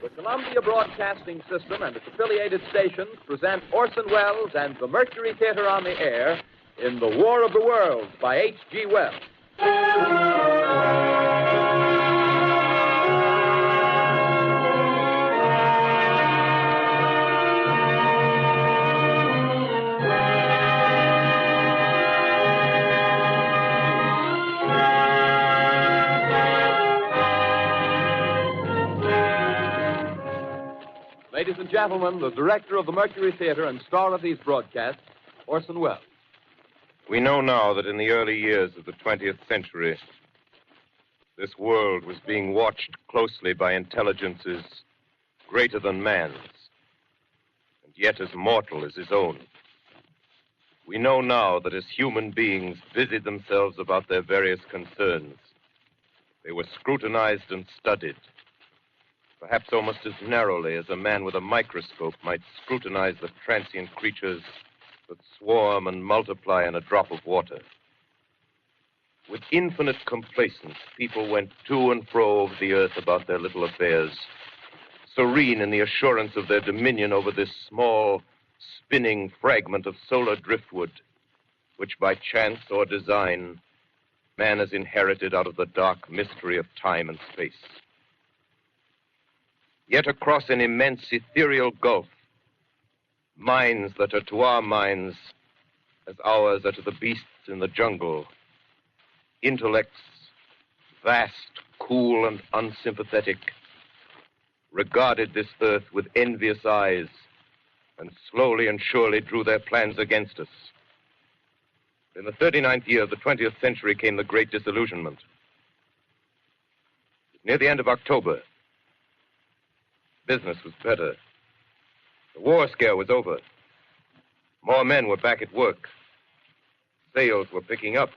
The Columbia Broadcasting System and its affiliated stations present Orson Welles and the Mercury Theater on the air in The War of the Worlds by H.G. Wells. Ladies and gentlemen, the director of the Mercury Theater and star of these broadcasts, Orson Welles. We know now that in the early years of the 20th century, this world was being watched closely by intelligences greater than man's, and yet as mortal as his own. We know now that as human beings busied themselves about their various concerns, they were scrutinized and studied, perhaps almost as narrowly as a man with a microscope might scrutinize the transient creatures that swarm and multiply in a drop of water. With infinite complacence, people went to and fro over the earth about their little affairs, serene in the assurance of their dominion over this small, spinning fragment of solar driftwood, which by chance or design, man has inherited out of the dark mystery of time and space. Yet across an immense ethereal gulf, minds that are to our minds as ours are to the beasts in the jungle, intellects, vast, cool, and unsympathetic, regarded this earth with envious eyes and slowly and surely drew their plans against us. In the 39th year of the 20th century came the Great Disillusionment. Near the end of October, business was better. The war scare was over. More men were back at work. Sales were picking up.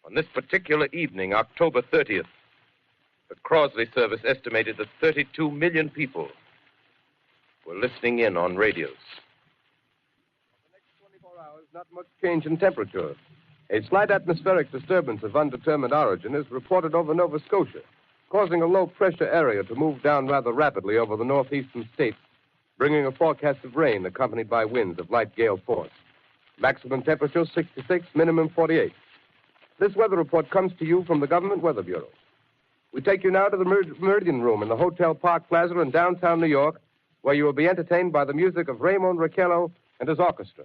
On this particular evening, October 30th, the Crosley service estimated that 32 million people were listening in on radios. For the next 24 hours, not much change in temperature. A slight atmospheric disturbance of undetermined origin is reported over Nova Scotia, causing a low-pressure area to move down rather rapidly over the northeastern states, bringing a forecast of rain accompanied by winds of light gale force. Maximum temperature 66, minimum 48. This weather report comes to you from the Government Weather Bureau. We take you now to the Meridian Room in the Hotel Park Plaza in downtown New York, where you will be entertained by the music of Raymond Raquello and his orchestra.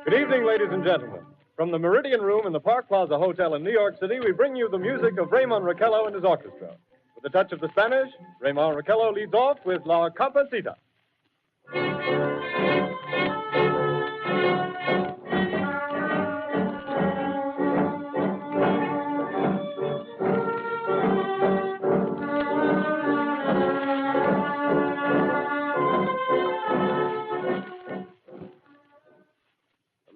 Good evening, ladies and gentlemen. From the Meridian Room in the Park Plaza Hotel in New York City, we bring you the music of Raymond Raquello and his orchestra. With a touch of the Spanish, Raymond Raquello leads off with La Campesita.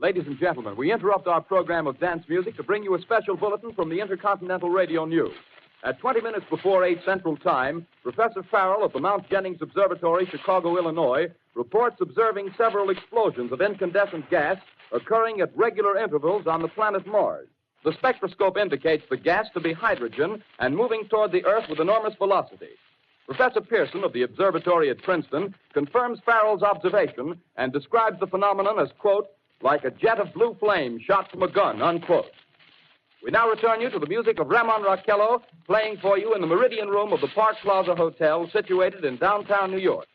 Ladies and gentlemen, we interrupt our program of dance music to bring you a special bulletin from the Intercontinental Radio News. At 20 minutes before 8 Central Time, Professor Farrell of the Mount Jennings Observatory, Chicago, Illinois, reports observing several explosions of incandescent gas occurring at regular intervals on the planet Mars. The spectroscope indicates the gas to be hydrogen and moving toward the Earth with enormous velocity. Professor Pearson of the observatory at Princeton confirms Farrell's observation and describes the phenomenon as, quote, like a jet of blue flame shot from a gun, unquote. We now return you to the music of Raymond Raquello, playing for you in the Meridian Room of the Park Plaza Hotel, situated in downtown New York.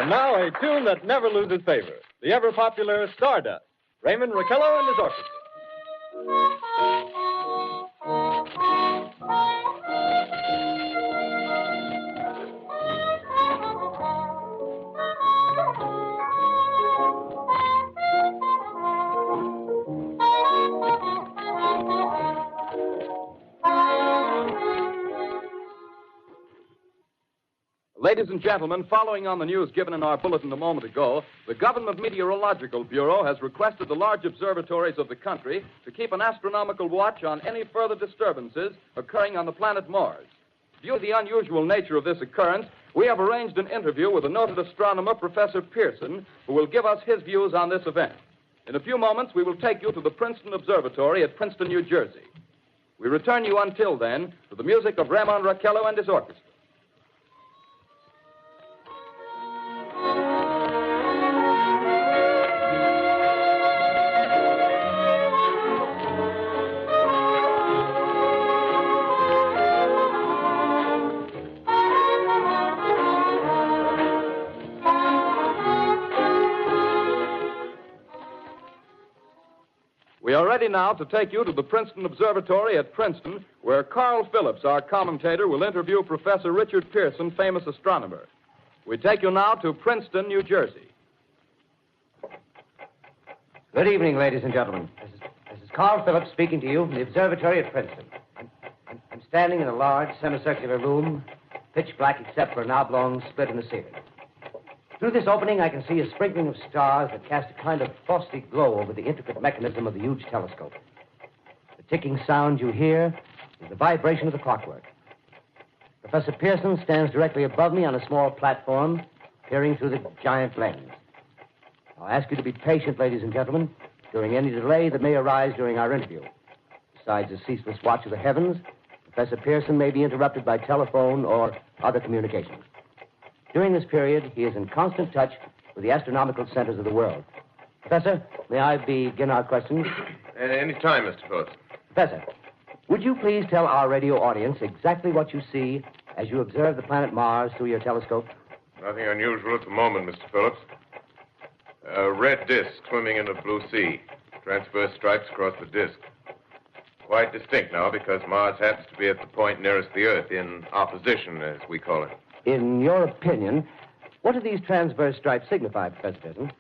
And now a tune that never loses favor, the ever-popular Stardust, Raymond Raquello and his orchestra. Ladies and gentlemen, following on the news given in our bulletin a moment ago, the Government Meteorological Bureau has requested the large observatories of the country to keep an astronomical watch on any further disturbances occurring on the planet Mars. Due to the unusual nature of this occurrence, we have arranged an interview with the noted astronomer, Professor Pearson, who will give us his views on this event. In a few moments, we will take you to the Princeton Observatory at Princeton, New Jersey. We return you until then to the music of Ramon Raquello and his orchestra. We are ready now to take you to the Princeton Observatory at Princeton, where Carl Phillips, our commentator, will interview Professor Richard Pearson, famous astronomer. We take you now to Princeton, New Jersey. Good evening, ladies and gentlemen. This is Carl Phillips speaking to you from the observatory at Princeton. I'm standing in a large semicircular room, pitch black except for an oblong split in the ceiling. Through this opening, I can see a sprinkling of stars that cast a kind of frosty glow over the intricate mechanism of the huge telescope. The ticking sound you hear is the vibration of the clockwork. Professor Pearson stands directly above me on a small platform, peering through the giant lens. I'll ask you to be patient, ladies and gentlemen, during any delay that may arise during our interview. Besides the ceaseless watch of the heavens, Professor Pearson may be interrupted by telephone or other communications. During this period, he is in constant touch with the astronomical centers of the world. Professor, may I begin our questions? Any time, Mr. Phillips. Professor, would you please tell our radio audience exactly what you see as you observe the planet Mars through your telescope? Nothing unusual at the moment, Mr. Phillips. A red disk swimming in a blue sea. Transverse stripes across the disk. Quite distinct now because Mars happens to be at the point nearest the Earth, in opposition, as we call it. In your opinion, what do these transverse stripes signify, Professor Pearson?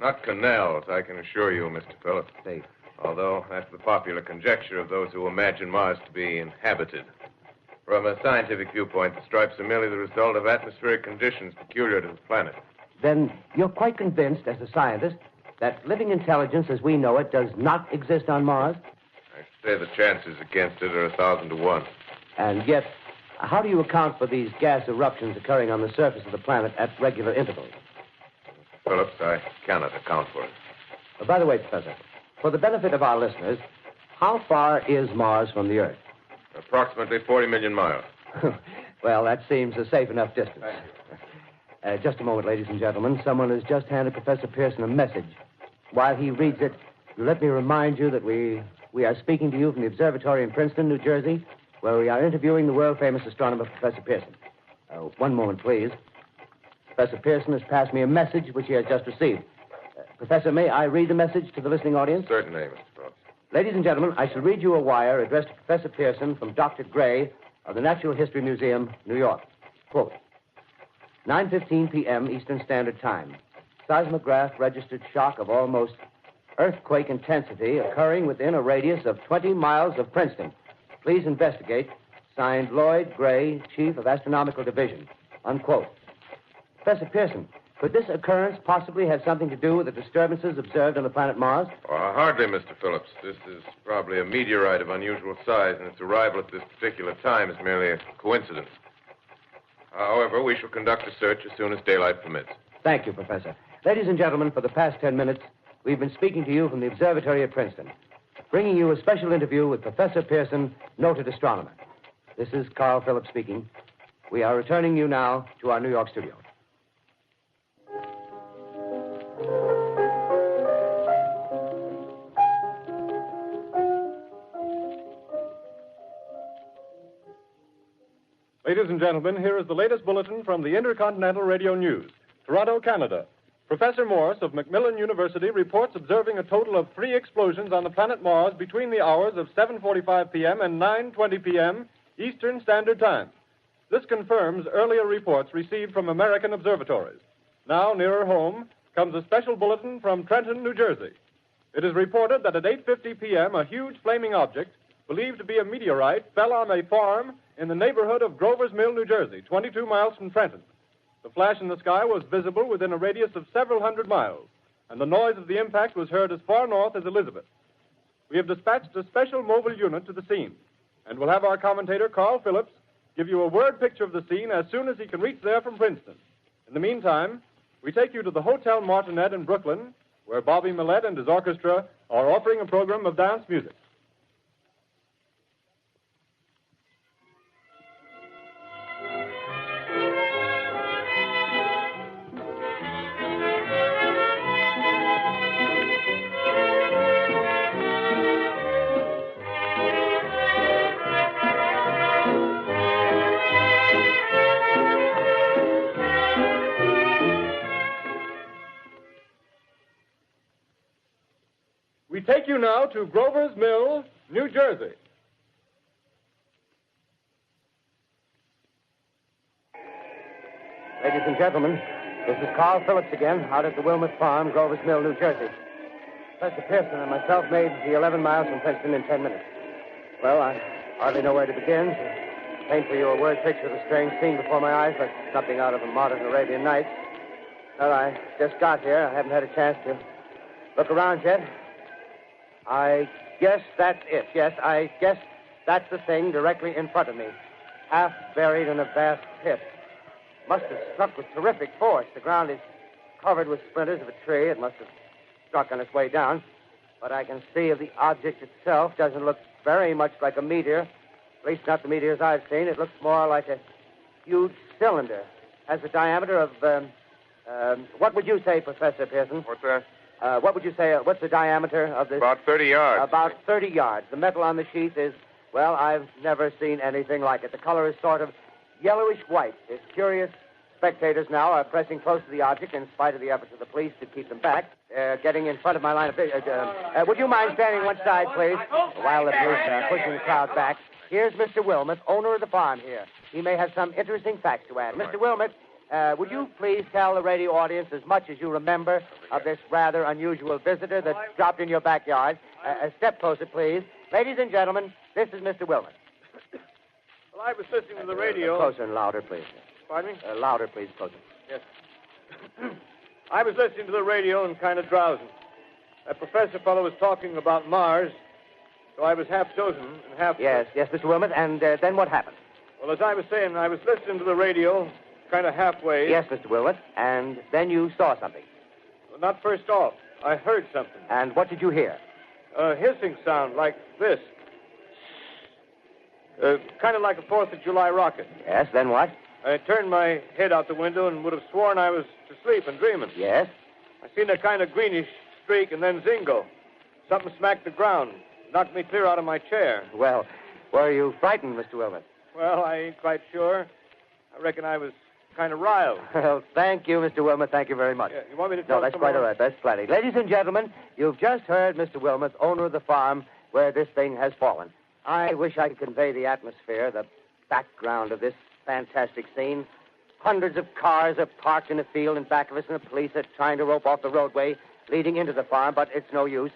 Not canals, I can assure you, Mr. Phillips. They... Although that's the popular conjecture of those who imagine Mars to be inhabited. From a scientific viewpoint, the stripes are merely the result of atmospheric conditions peculiar to the planet. Then you're quite convinced, as a scientist, that living intelligence as we know it does not exist on Mars? I should say the chances against it are 1,000 to 1. And yet, how do you account for these gas eruptions occurring on the surface of the planet at regular intervals? Phillips, I cannot account for it. By the way, Professor, for the benefit of our listeners, how far is Mars from the Earth? Approximately 40 million miles. Well, that seems a safe enough distance. Just a moment, ladies and gentlemen. Someone has just handed Professor Pearson a message. While he reads it, let me remind you that we are speaking to you from the observatory in Princeton, New Jersey, where we are interviewing the world-famous astronomer, Professor Pearson. One moment, please. Professor Pearson has passed me a message which he has just received. Professor, may I read the message to the listening audience? Certainly, Mr. Phillips. Ladies and gentlemen, I shall read you a wire addressed to Professor Pearson from Dr. Gray of the Natural History Museum, New York. Quote, 9:15 p.m. Eastern Standard Time. Seismograph registered shock of almost earthquake intensity occurring within a radius of 20 miles of Princeton. Please investigate. Signed, Lloyd Gray, Chief of Astronomical Division. Unquote. Professor Pearson, could this occurrence possibly have something to do with the disturbances observed on the planet Mars? Hardly, Mr. Phillips. This is probably a meteorite of unusual size, and its arrival at this particular time is merely a coincidence. However, we shall conduct a search as soon as daylight permits. Thank you, Professor. Ladies and gentlemen, for the past 10 minutes, we've been speaking to you from the observatory at Princeton, bringing you a special interview with Professor Pearson, noted astronomer. This is Carl Phillips speaking. We are returning you now to our New York studio. Ladies and gentlemen, here is the latest bulletin from the Intercontinental Radio News. Toronto, Canada. Professor Morse of Macmillan University reports observing a total of 3 explosions on the planet Mars between the hours of 7:45 p.m. and 9:20 p.m. Eastern Standard Time. This confirms earlier reports received from American observatories. Now, nearer home, comes a special bulletin from Trenton, New Jersey. It is reported that at 8:50 p.m., a huge flaming object, believed to be a meteorite, fell on a farm in the neighborhood of Grover's Mill, New Jersey, 22 miles from Trenton. The flash in the sky was visible within a radius of several hundred miles, and the noise of the impact was heard as far north as Elizabeth. We have dispatched a special mobile unit to the scene, and we'll have our commentator, Carl Phillips, give you a word picture of the scene as soon as he can reach there from Princeton. In the meantime, we take you to the Hotel Martinet in Brooklyn, where Bobby Millett and his orchestra are offering a program of dance music. We take you now to Grover's Mill, New Jersey. Ladies and gentlemen, this is Carl Phillips again, out at the Wilmot Farm, Grover's Mill, New Jersey. Professor Pearson and myself made the 11 miles from Princeton in 10 minutes. Well, I hardly know where to begin. To paint for you a word picture of the strange scene before my eyes, like something out of a modern Arabian Nights. Well, I just got here. I haven't had a chance to look around yet. I guess that's it. Yes, I guess that's the thing directly in front of me, half buried in a vast pit. Must have struck with terrific force. The ground is covered with splinters of a tree. It must have struck on its way down. But I can see of the object itself doesn't look very much like a meteor. At least not the meteors I've seen. It looks more like a huge cylinder. Has a diameter of, what would you say, Professor Pearson? What's that? What would you say, what's the diameter of this? About 30 yards. About 30 yards. The metal on the sheath is, well, I've never seen anything like it. The color is sort of yellowish white. Its curious spectators now are pressing close to the object in spite of the efforts of the police to keep them back. Getting in front of my line of vision. Would you mind standing one side, please? While the police are pushing the crowd back. Here's Mr. Wilmot, owner of the farm here. He may have some interesting facts to add. Mr. Wilmot, would you please tell the radio audience as much as you remember of this rather unusual visitor that dropped in your backyard? Step closer, please. Ladies and gentlemen, this is Mr. Wilmot. Well, I was listening to the radio. Closer and louder, please. Pardon me? Louder, please, closer. Yes. I was listening to the radio and kind of drowsing. That professor fellow was talking about Mars, so I was half dozing and half... Yes, Mr. Wilmot, and then what happened? Well, as I was saying, I was listening to the radio, kind of halfway. Yes, Mr. Wilmot, and then you saw something. Well, not first off. I heard something. And what did you hear? A hissing sound like this. Kind of like a 4th of July rocket. Yes, then what? I turned my head out the window and would have sworn I was to sleep and dreaming. Yes? I seen a kind of greenish streak and then zingo. Something smacked the ground, knocked me clear out of my chair. Well, were you frightened, Mr. Wilmot? Well, I ain't quite sure. I reckon I was kind of riled. Well, thank you, Mr. Wilmot. Thank you very much. Yeah, you want me to tell No, that's quite all right. That's plenty. Ladies and gentlemen, you've just heard Mr. Wilmot, owner of the farm where this thing has fallen. I wish I could convey the atmosphere, the background of this fantastic scene. Hundreds of cars are parked in a field in back of us, and the police are trying to rope off the roadway leading into the farm, but it's no use.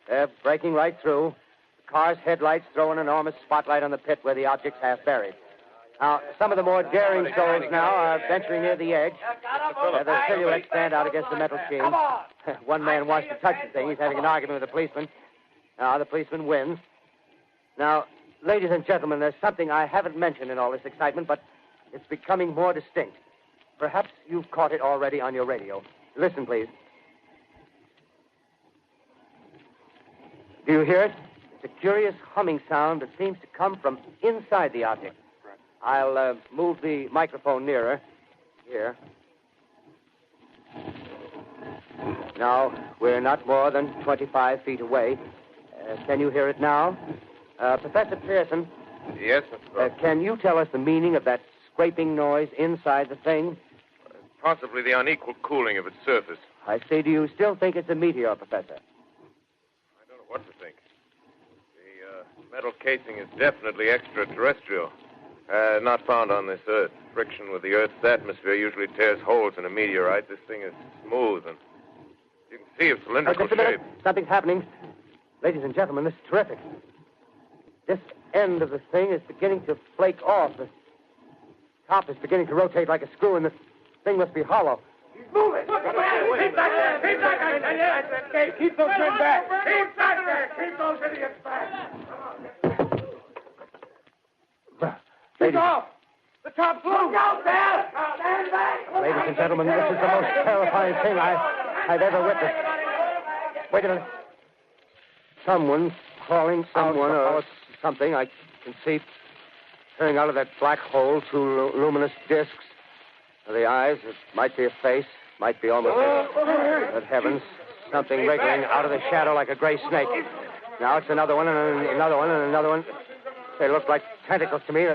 They're breaking right through. The car's headlights throw an enormous spotlight on the pit where the object's half buried. Now, some of the more daring souls now are venturing near the edge. The silhouettes stand out against the metal sheen. One man wants to touch the thing. He's having an argument with the policeman. Now, the policeman wins. Now, ladies and gentlemen, there's something I haven't mentioned in all this excitement, but it's becoming more distinct. Perhaps you've caught it already on your radio. Listen, please. Do you hear it? It's a curious humming sound that seems to come from inside the object. I'll move the microphone nearer. Here. Now, we're not more than 25 feet away. Can you hear it now? Professor Pearson. Yes, Mr. Can you tell us the meaning of that scraping noise inside the thing? Possibly the unequal cooling of its surface. I say, do you still think it's a meteor, Professor? I don't know what to think. The metal casing is definitely extraterrestrial. Not found on this Earth. Friction with the Earth's atmosphere usually tears holes in a meteorite. This thing is smooth, and you can see its cylindrical Just a minute. shape. Something's happening. Ladies and gentlemen, this is terrific. This end of the thing is beginning to flake off. The top is beginning to rotate like a screw, and the thing must be hollow. He's moving. Keep back there. Keep back there. Keep back there. Keep those men back. Keep back there. Keep those idiots back. Take off. The top's loose. Look out there. Stand back. Ladies and gentlemen, this is the most terrifying thing I've ever witnessed. Wait a minute. Someone's calling someone or something. I can see turning out of that black hole two luminous discs. The eyes, it might be a face, might be almost Good heavens, something wriggling out of the shadow like a gray snake. Now it's another one and another one and another one. They look like tentacles to me.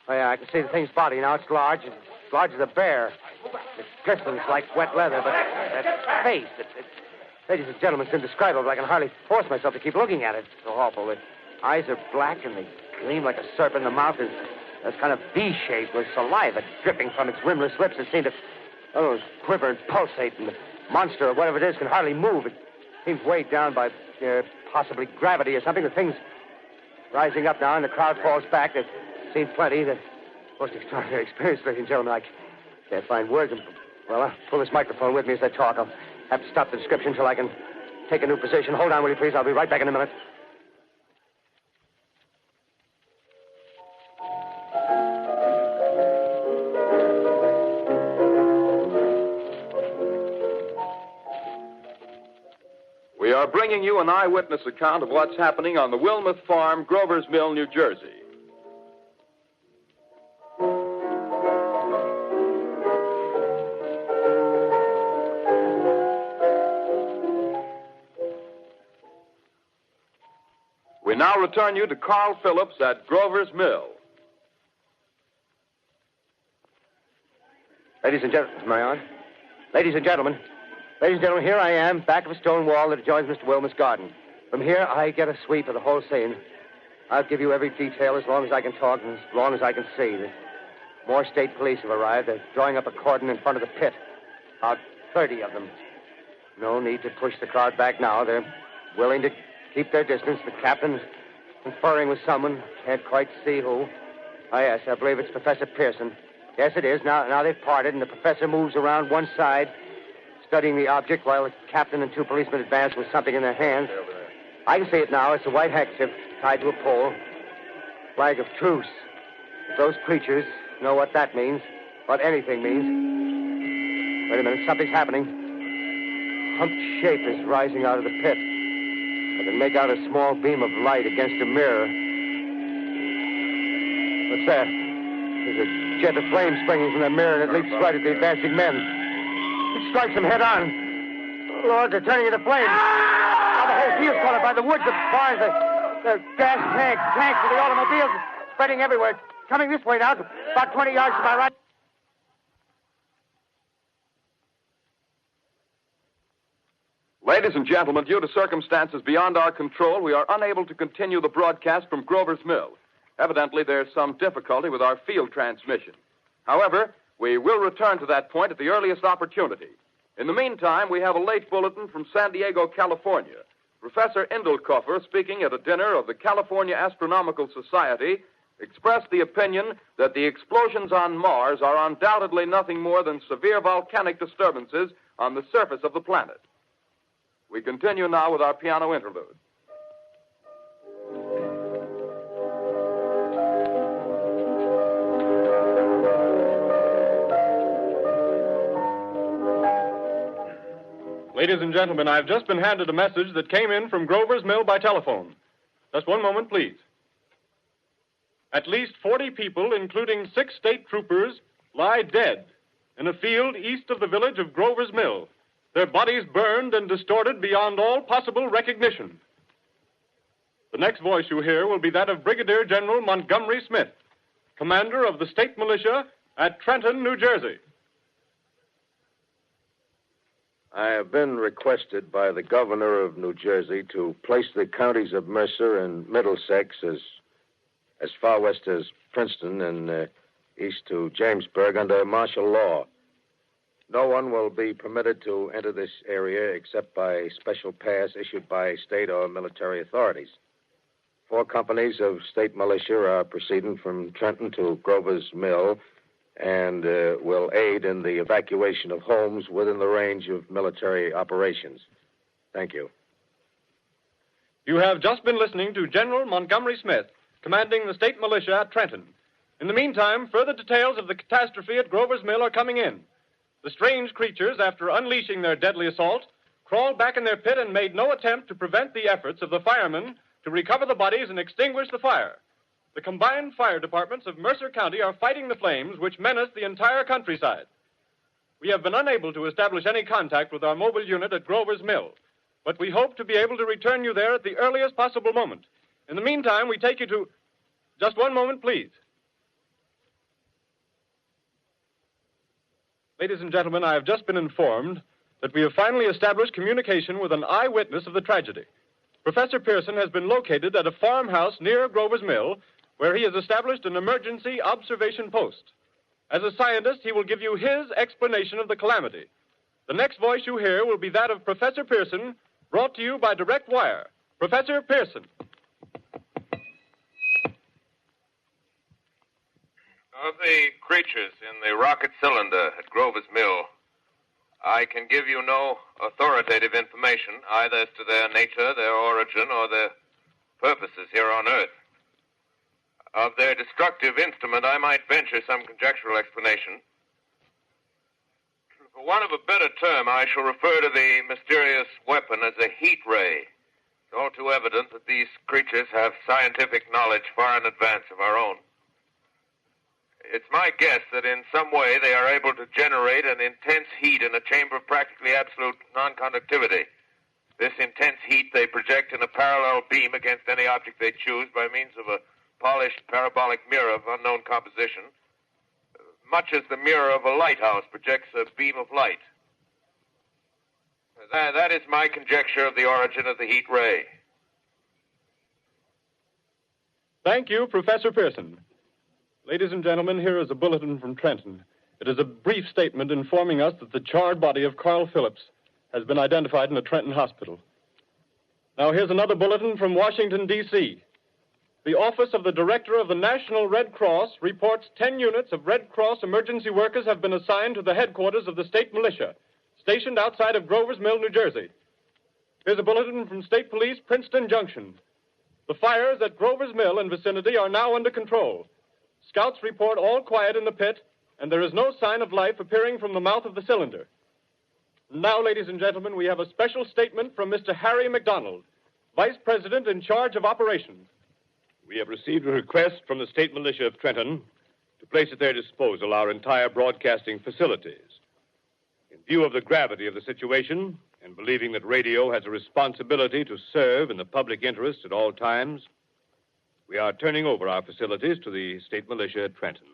Oh, yeah, I can see the thing's body. Now it's large as a bear. It glistens like wet leather, but that face, ladies and gentlemen, it's indescribable. I can hardly force myself to keep looking at it. It's so awful. The eyes are black and they gleam like a serpent. The mouth is kind of V-shaped with saliva dripping from its rimless lips that seem to quiver and pulsate. And the monster, or whatever it is, can hardly move. It seems weighed down by possibly gravity or something. The thing's rising up now, and the crowd falls back. They've seen plenty. The most extraordinary experience, ladies and gentlemen. I can't find words. Well, I'll pull this microphone with me as I talk. I'll have to stop the description until I can take a new position. Hold on, will you, please? I'll be right back in a minute. We are bringing you an eyewitness account of what's happening on the Wilmuth Farm, Grover's Mill, New Jersey. We now return you to Carl Phillips at Grover's Mill. Ladies and gentlemen, am I on? Ladies and gentlemen, here I am, back of a stone wall that adjoins Mr. Wilmuth's garden. From here, I get a sweep of the whole scene. I'll give you every detail as long as I can talk and as long as I can see. More state police have arrived. They're drawing up a cordon in front of the pit. About 30 of them. No need to push the crowd back now. They're willing to keep their distance. The captain's conferring with someone. Can't quite see who. Oh, yes, I believe it's Professor Pearson. Yes, it is. Now they've parted, and the professor moves around one side, studying the object while the captain and two policemen advance with something in their hands. I can see it now. It's a white handkerchief tied to a pole. Flag of truce. If those creatures know what that means, what anything means. Wait a minute. Something's happening. Humped shape is rising out of the pit. I can make out a small beam of light against a mirror. What's that? There's a jet of flame springing from the mirror, and it leaps right at the advancing men. It strikes them head on. Lord, they're turning into flames. Now the whole field's caught up by the woods, the barns, the gas tanks of the automobiles spreading everywhere. It's coming this way now, about 20 yards to my right. Ladies and gentlemen, due to circumstances beyond our control, we are unable to continue the broadcast from Grover's Mill. Evidently, there's some difficulty with our field transmission. However, we will return to that point at the earliest opportunity. In the meantime, we have a late bulletin from San Diego, California. Professor Indelkoffer, speaking at a dinner of the California Astronomical Society, expressed the opinion that the explosions on Mars are undoubtedly nothing more than severe volcanic disturbances on the surface of the planet. We continue now with our piano interlude. Ladies and gentlemen, I've just been handed a message that came in from Grover's Mill by telephone. Just one moment, please. At least 40 people, including 6 state troopers, lie dead in a field east of the village of Grover's Mill. Their bodies burned and distorted beyond all possible recognition. The next voice you hear will be that of Brigadier General Montgomery Smith, commander of the state militia at Trenton, New Jersey. I have been requested by the governor of New Jersey to place the counties of Mercer and Middlesex as far west as Princeton and east to Jamesburg under martial law. No one will be permitted to enter this area except by special pass issued by state or military authorities. 4 companies of state militia are proceeding from Trenton to Grover's Mill and will aid in the evacuation of homes within the range of military operations. Thank you. You have just been listening to General Montgomery Smith, commanding the state militia at Trenton. In the meantime, further details of the catastrophe at Grover's Mill are coming in. The strange creatures, after unleashing their deadly assault, crawled back in their pit and made no attempt to prevent the efforts of the firemen to recover the bodies and extinguish the fire. The combined fire departments of Mercer County are fighting the flames which menace the entire countryside. We have been unable to establish any contact with our mobile unit at Grover's Mill, but we hope to be able to return you there at the earliest possible moment. In the meantime, we take you to... Just one moment, please. Ladies and gentlemen, I have just been informed that we have finally established communication with an eyewitness of the tragedy. Professor Pearson has been located at a farmhouse near Grover's Mill, where he has established an emergency observation post. As a scientist, he will give you his explanation of the calamity. The next voice you hear will be that of Professor Pearson, brought to you by direct wire. Professor Pearson. Of the creatures in the rocket cylinder at Grover's Mill, I can give you no authoritative information, either as to their nature, their origin, or their purposes here on Earth. Of their destructive instrument, I might venture some conjectural explanation. For want of a better term, I shall refer to the mysterious weapon as a heat ray. It's all too evident that these creatures have scientific knowledge far in advance of our own. It's my guess that in some way they are able to generate an intense heat in a chamber of practically absolute non-conductivity. This intense heat they project in a parallel beam against any object they choose by means of a polished parabolic mirror of unknown composition, much as the mirror of a lighthouse projects a beam of light. That is my conjecture of the origin of the heat ray. Thank you, Professor Pearson. Ladies and gentlemen, here is a bulletin from Trenton. It is a brief statement informing us that the charred body of Carl Phillips has been identified in a Trenton hospital. Now, here's another bulletin from Washington, D.C. The Office of the Director of the National Red Cross reports 10 units of Red Cross emergency workers have been assigned to the headquarters of the state militia, stationed outside of Grover's Mill, New Jersey. Here's a bulletin from State Police, Princeton Junction. The fires at Grover's Mill and vicinity are now under control. Scouts report all quiet in the pit, and there is no sign of life appearing from the mouth of the cylinder. Now, ladies and gentlemen, we have a special statement from Mr. Harry McDonald, Vice President in charge of operations. We have received a request from the state militia of Trenton to place at their disposal our entire broadcasting facilities. In view of the gravity of the situation, and believing that radio has a responsibility to serve in the public interest at all times, we are turning over our facilities to the state militia at Trenton.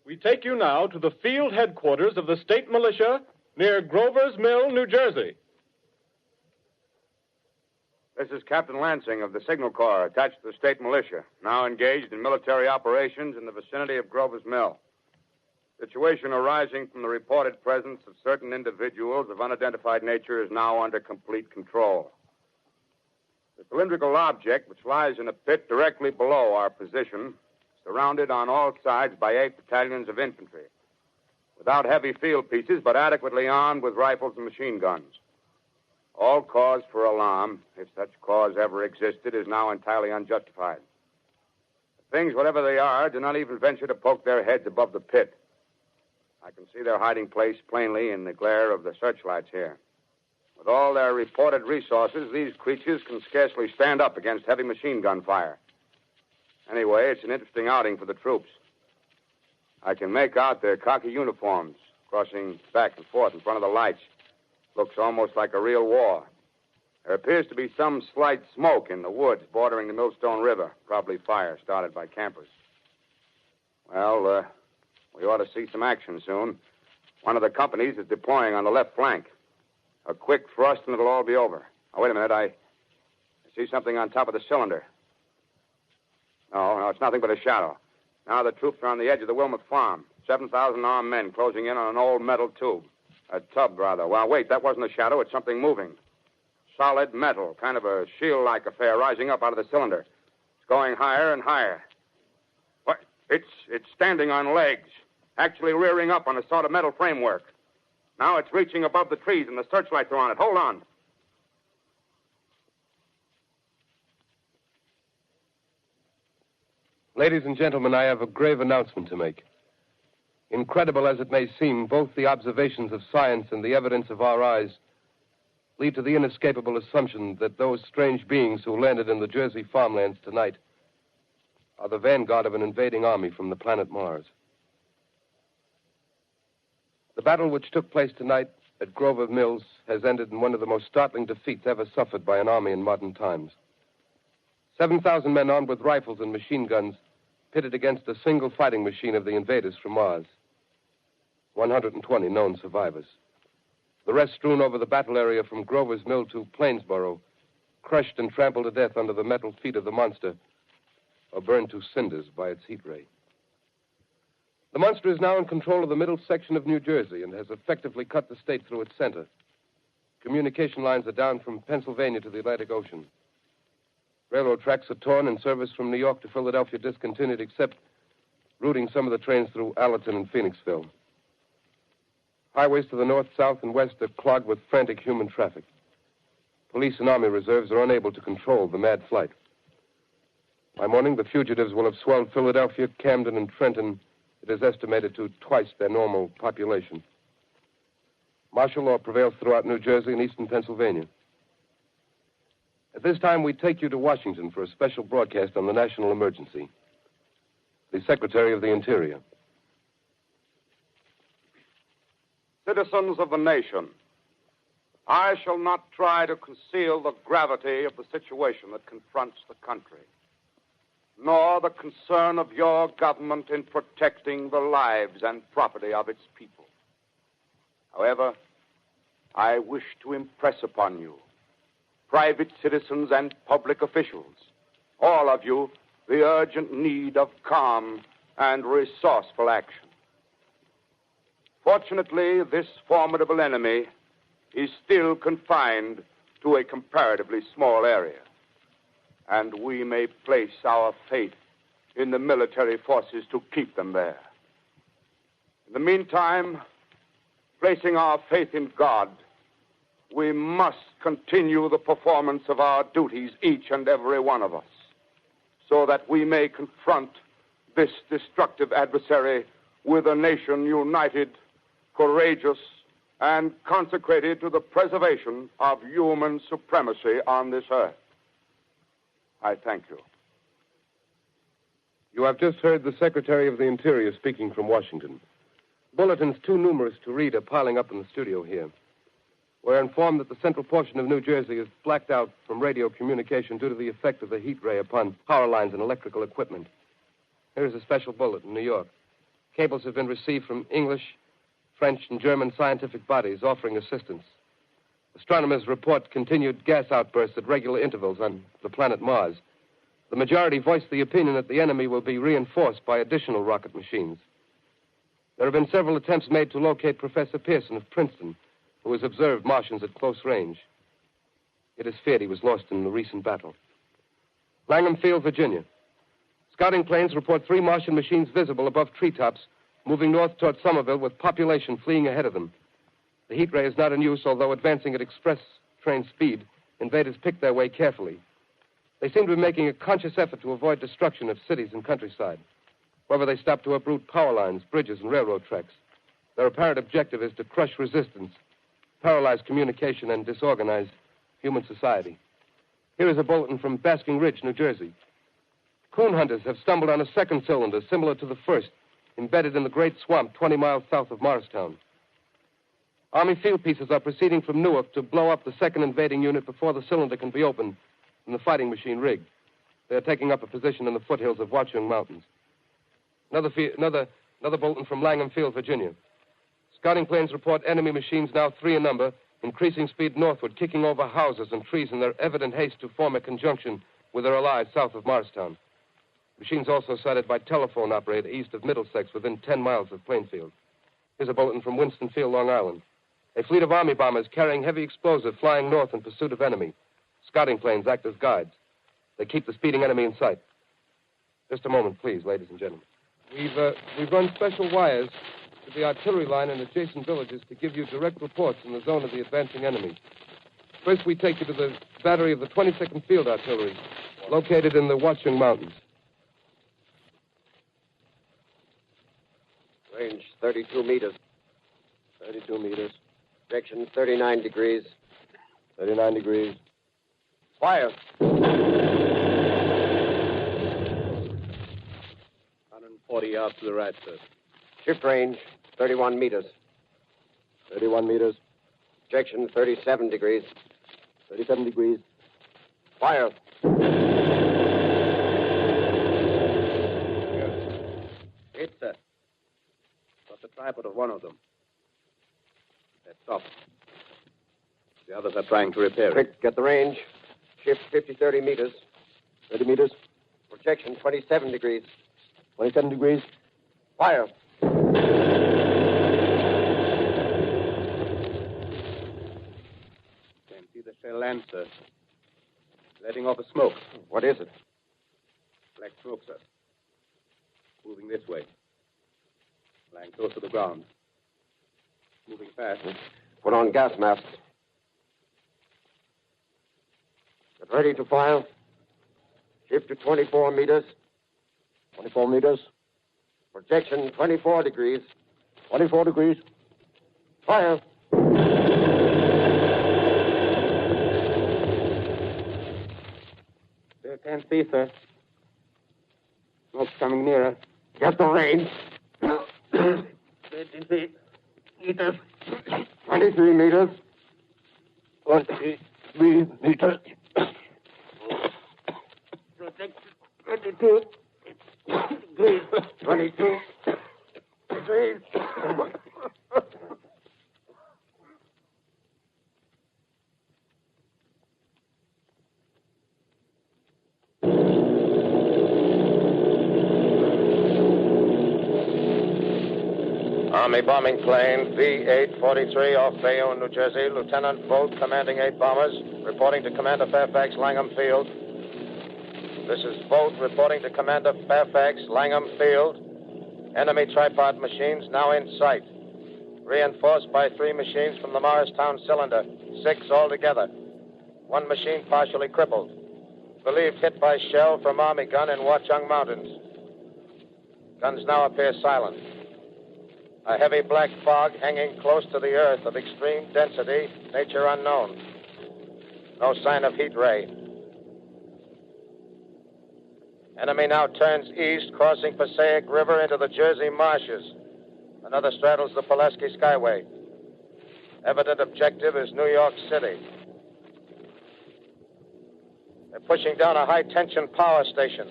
We take you now to the field headquarters of the state militia near Grover's Mill, New Jersey. This is Captain Lansing of the Signal Corps, attached to the state militia, now engaged in military operations in the vicinity of Grover's Mill. Situation arising from the reported presence of certain individuals of unidentified nature is now under complete control. The cylindrical object, which lies in a pit directly below our position, surrounded on all sides by 8 battalions of infantry, without heavy field pieces, but adequately armed with rifles and machine guns. All cause for alarm, if such cause ever existed, is now entirely unjustified. Things, whatever they are, do not even venture to poke their heads above the pit. I can see their hiding place plainly in the glare of the searchlights here. With all their reported resources, these creatures can scarcely stand up against heavy machine gun fire. Anyway, it's an interesting outing for the troops. I can make out their khaki uniforms crossing back and forth in front of the lights. Looks almost like a real war. There appears to be some slight smoke in the woods bordering the Millstone River. Probably fire started by campers. Well, we ought to see some action soon. One of the companies is deploying on the left flank. A quick thrust and it'll all be over. Oh, wait a minute. I see something on top of the cylinder. No, it's nothing but a shadow. Now the troops are on the edge of the Wilmot Farm. 7,000 armed men closing in on an old metal tube. A tub, rather. Well, wait, that wasn't a shadow. It's something moving. solid metal, kind of a shield-like affair rising up out of the cylinder. It's going higher and higher. What? It's standing on legs, actually rearing up on a sort of metal framework. Now it's reaching above the trees and the searchlights are on it. Hold on. Ladies and gentlemen, I have a grave announcement to make. Incredible as it may seem, both the observations of science and the evidence of our eyes lead to the inescapable assumption that those strange beings who landed in the Jersey farmlands tonight are the vanguard of an invading army from the planet Mars. The battle which took place tonight at Grover Mills has ended in one of the most startling defeats ever suffered by an army in modern times. 7,000 men armed with rifles and machine guns pitted against a single fighting machine of the invaders from Mars. 120 known survivors. The rest strewn over the battle area from Grover's Mill to Plainsboro, crushed and trampled to death under the metal feet of the monster, or burned to cinders by its heat ray. The monster is now in control of the middle section of New Jersey and has effectively cut the state through its center. Communication lines are down from Pennsylvania to the Atlantic Ocean. Railroad tracks are torn and service from New York to Philadelphia discontinued, except routing some of the trains through Allerton and Phoenixville. Highways to the north, south, and west are clogged with frantic human traffic. Police and army reserves are unable to control the mad flight. By morning, the fugitives will have swelled Philadelphia, Camden, and Trenton. It is estimated to twice their normal population. Martial law prevails throughout New Jersey and eastern Pennsylvania. At this time, we take you to Washington for a special broadcast on the national emergency. The Secretary of the Interior. Citizens of the nation, I shall not try to conceal the gravity of the situation that confronts the country, nor the concern of your government in protecting the lives and property of its people. However, I wish to impress upon you, private citizens and public officials, all of you, the urgent need of calm and resourceful action. Fortunately, this formidable enemy is still confined to a comparatively small area, and we may place our faith in the military forces to keep them there. In the meantime, placing our faith in God, we must continue the performance of our duties, each and every one of us, so that we may confront this destructive adversary with a nation united, courageous, and consecrated to the preservation of human supremacy on this earth. I thank you. You have just heard the Secretary of the Interior speaking from Washington. Bulletins too numerous to read are piling up in the studio here. We're informed that the central portion of New Jersey is blacked out from radio communication due to the effect of the heat ray upon power lines and electrical equipment. Here's a special bulletin in New York. Cables have been received from English, French, and German scientific bodies offering assistance. Astronomers report continued gas outbursts at regular intervals on the planet Mars. The majority voiced the opinion that the enemy will be reinforced by additional rocket machines. There have been several attempts made to locate Professor Pearson of Princeton, who has observed Martians at close range. It is feared he was lost in the recent battle. Langham Field, Virginia. Scouting planes report 3 Martian machines visible above treetops, moving north toward Somerville with population fleeing ahead of them. The heat ray is not in use, although advancing at express train speed, invaders pick their way carefully. They seem to be making a conscious effort to avoid destruction of cities and countryside. However, they stop to uproot power lines, bridges, and railroad tracks. Their apparent objective is to crush resistance, paralyze communication, and disorganize human society. Here is a bulletin from Basking Ridge, New Jersey. Coon hunters have stumbled on a second cylinder similar to the first, embedded in the great swamp 20 miles south of Morristown. Army field pieces are proceeding from Newark to blow up the second invading unit before the cylinder can be opened and the fighting machine rigged. They are taking up a position in the foothills of Watchung Mountains. Another bulletin from Langham Field, Virginia. Scouting planes report enemy machines, now 3 in number, increasing speed northward, kicking over houses and trees in their evident haste to form a conjunction with their allies south of Morristown. Machines also sighted by telephone operator east of Middlesex, within 10 miles of Plainfield. Here's a bulletin from Winston Field, Long Island. A fleet of Army bombers carrying heavy explosive flying north in pursuit of enemy. Scouting planes act as guides. They keep the speeding enemy in sight. Just a moment, please, ladies and gentlemen. We've run special wires to the artillery line in adjacent villages to give you direct reports in the zone of the advancing enemy. First, we take you to the battery of the 22nd Field Artillery, located in the Watchung Mountains. Range 32 meters. 32 meters. Projection 39 degrees. 39 degrees. Fire. 140 yards to the right, sir. Shift range 31 meters. 31 meters. Projection 37 degrees. 37 degrees. Fire. Hit, sir. Got the tripod of one of them. That's stopped. The others are trying to repair it. Quick, get the range. Shift 30 meters. 30 meters. Projection 27 degrees. 27 degrees. Fire. Can't see the shell land, sir. Letting off a smoke. What is it? Black smoke, sir. Moving this way. Lying close to the ground. Moving fast. Put on gas masks. Get ready to fire. Shift to 24 meters. 24 meters. Projection 24 degrees. 24 degrees. Fire. Still can't see, sir. Smoke's coming nearer. Get the range. 23 meters. 23 meters. 23 meters. Projection 22 degrees. 22 degrees. Army bombing plane V-843 off Bayonne, New Jersey. Lieutenant Bolt, commanding 8 bombers, reporting to Commander Fairfax, Langham Field. This is Bolt reporting to Commander Fairfax, Langham Field. Enemy tripod machines now in sight. Reinforced by 3 machines from the Morristown cylinder. 6 altogether. 1 machine partially crippled. Believed hit by shell from Army gun in Watchung Mountains. Guns now appear silent. A heavy black fog hanging close to the earth of extreme density, nature unknown. No sign of heat ray. Enemy now turns east, crossing Passaic River into the Jersey marshes. Another straddles the Pulaski Skyway. Evident objective is New York City. They're pushing down a high-tension power station.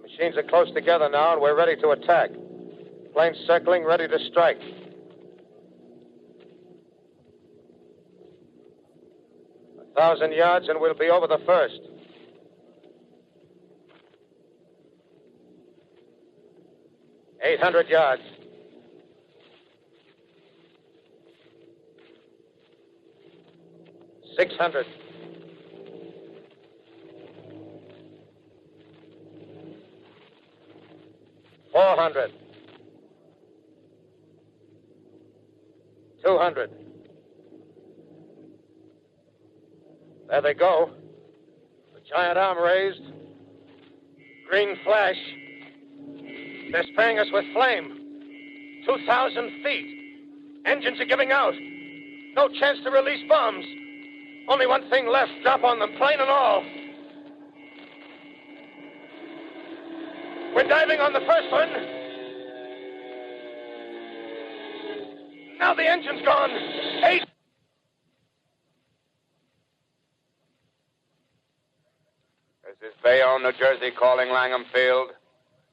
Machines are close together now, and we're ready to attack. Planes circling, ready to strike. A 1,000 yards, and we'll be over the first. $800 yards. $600. $400. $200. There they go. The giant arm raised. Green flash. They're spraying us with flame. 2,000 feet. Engines are giving out. No chance to release bombs. Only one thing left. Drop on them, plane and all. We're diving on the first one. Now the engine's gone. 8. This is Bayonne, New Jersey, calling Langham Field.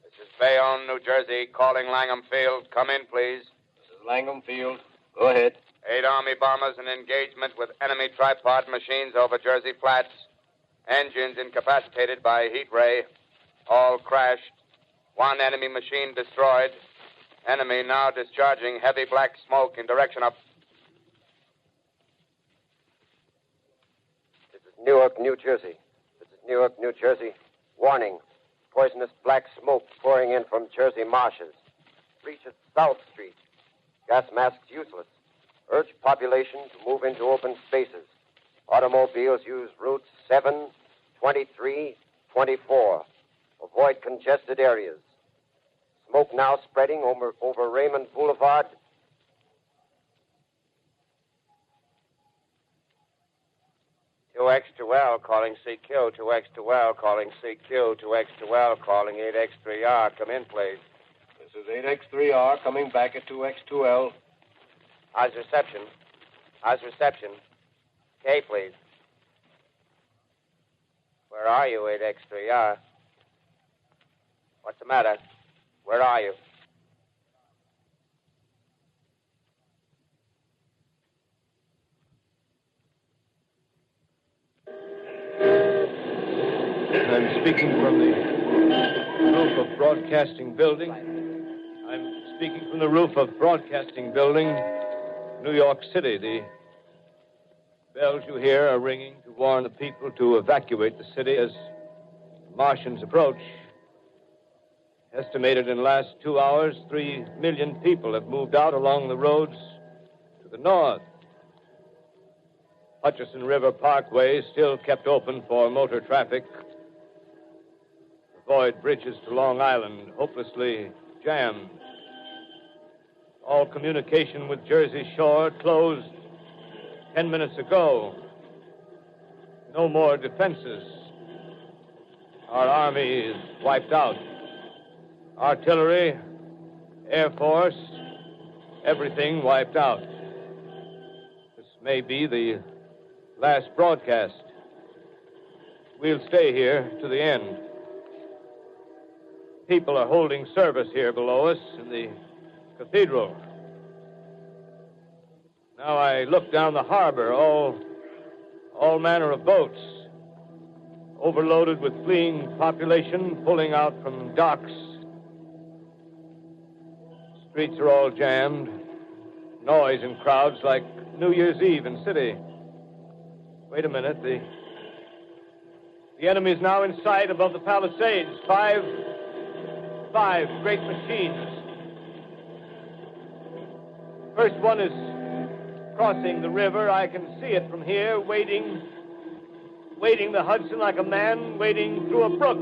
This is Bayonne, New Jersey, calling Langham Field. Come in, please. This is Langham Field. Go ahead. 8 Army bombers in engagement with enemy tripod machines over Jersey Flats. Engines incapacitated by heat ray. All crashed. 1 enemy machine destroyed. Enemy now discharging heavy black smoke in direction of... This is Newark, New Jersey. This is Newark, New Jersey. Warning. Poisonous black smoke pouring in from Jersey marshes. Reaches South Street. Gas masks useless. Urge population to move into open spaces. Automobiles use routes 7, 23, 24. Avoid congested areas. Smoke now spreading over Raymond Boulevard. X2L calling CQ, 2X2L calling CQ, 2X2L calling 8X3R. Come in, please. This is 8X3R coming back at 2X2L. How's reception? How's reception? K, please. Where are you, 8X3R? What's the matter? Where are you? I'm speaking from the roof of Broadcasting Building. I'm speaking from the roof of Broadcasting Building, New York City. The bells you hear are ringing to warn the people to evacuate the city as the Martians approach. Estimated in the last 2 hours, 3 million people have moved out along the roads to the north. Hutchison River Parkway is still kept open for motor traffic. Avoid bridges to Long Island, hopelessly jammed. All communication with Jersey Shore closed 10 minutes ago. No more defenses. Our army is wiped out. Artillery, Air Force, everything wiped out. This may be the last broadcast. We'll stay here to the end. People are holding service here below us in the cathedral. Now I look down the harbor, all manner of boats, overloaded with fleeing population, pulling out from docks. Streets are all jammed. Noise in crowds like New Year's Eve in city. Wait a minute. The enemy is now in sight above the Palisades. Five great machines. First one is crossing the river. I can see it from here, wading the Hudson like a man wading through a brook.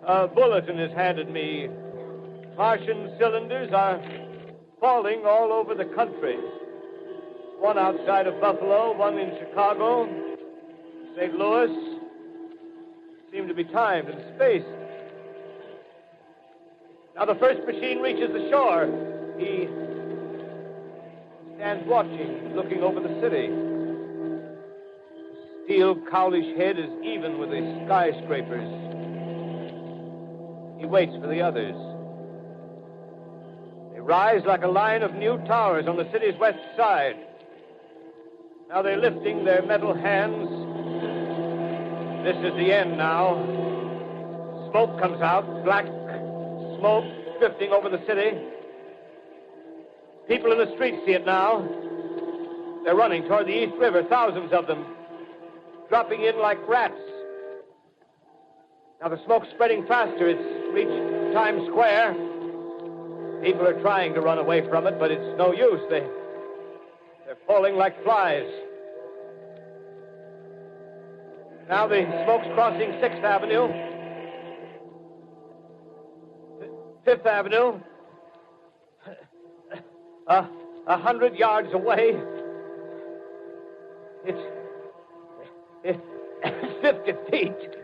A bulletin is handed me. Martian cylinders are falling all over the country. One outside of Buffalo, one in Chicago, St. Louis. Seem to be timed and spaced. Now the first machine reaches the shore. He stands watching, looking over the city. The steel cowlish head is even with the skyscrapers. He waits for the others. They rise like a line of new towers on the city's west side. Now they're lifting their metal hands. This is the end now. Smoke comes out, black smoke drifting over the city. People in the streets see it now. They're running toward the East River, thousands of them, dropping in like rats. Now the smoke's spreading faster. It's reached Times Square. People are trying to run away from it, but it's no use. They're falling like flies. Now the smoke's crossing 6th Avenue. 5th Avenue. 100 yards away. It's 50 feet.